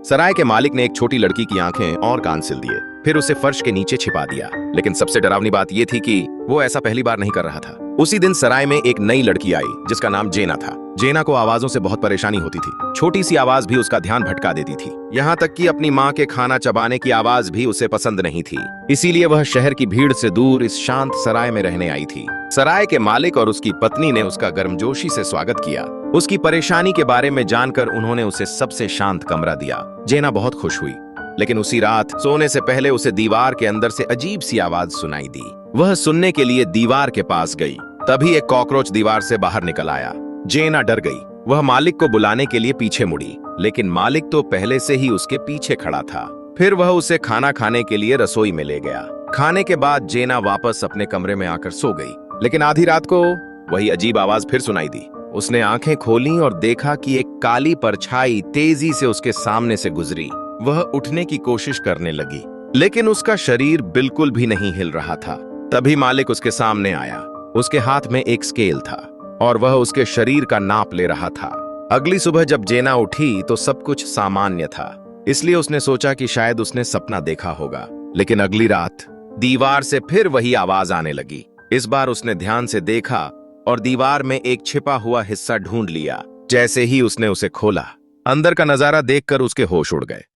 सराय के मालिक ने एक छोटी लड़की की आंखें और कान सिल दिए, फिर उसे फर्श के नीचे छिपा दिया। लेकिन सबसे डरावनी बात यह थी कि वो ऐसा पहली बार नहीं कर रहा था। उसी दिन सराय में एक नई लड़की आई जिसका नाम जेना था। जेना को आवाजों से बहुत परेशानी होती थी। छोटी सी आवाज भी उसका ध्यान भटका देती थी। यहाँ तक कि अपनी माँ के खाना चबाने की आवाज भी उसे पसंद नहीं थी। इसीलिए वह शहर की भीड़ से दूर इस शांत सराय में रहने आई थी। सराय के मालिक और उसकी पत्नी ने उसका गर्मजोशी से स्वागत किया। उसकी परेशानी के बारे में जानकर उन्होंने उसे सबसे शांत कमरा दिया। जेना बहुत खुश हुई, लेकिन उसी रात सोने से पहले उसे दीवार के अंदर से अजीब सी आवाज सुनाई दी। वह सुनने के लिए दीवार के पास गई। तभी एक कॉकरोच दीवार से बाहर निकल आया। जेना डर गई। वह मालिक को बुलाने के लिए पीछे मुड़ी, लेकिन मालिक तो पहले से ही उसके पीछे खड़ा था। फिर वह उसे खाना खाने के लिए रसोई में ले गया। खाने के बाद जेना वापस अपने कमरे में आकर सो गई, लेकिन आधी रात को वही अजीब आवाज फिर सुनाई दी। उसने आंखें खोली और देखा कि एक काली परछाई तेजी से उसके सामने से गुजरी। वह उठने की कोशिश करने लगी, लेकिन उसका शरीर बिल्कुल भी नहीं हिल रहा था। तभी मालिक उसके सामने आया। उसके हाथ में एक स्केल था और वह उसके शरीर का नाप ले रहा था। अगली सुबह जब जेना उठी तो सब कुछ सामान्य था, इसलिए उसने सोचा कि शायद उसने सपना देखा होगा। लेकिन अगली रात दीवार से फिर वही आवाज आने लगी। इस बार उसने ध्यान से देखा और दीवार में एक छिपा हुआ हिस्सा ढूंढ लिया। जैसे ही उसने उसे खोला, अंदर का नजारा देखकर उसके होश उड़ गए।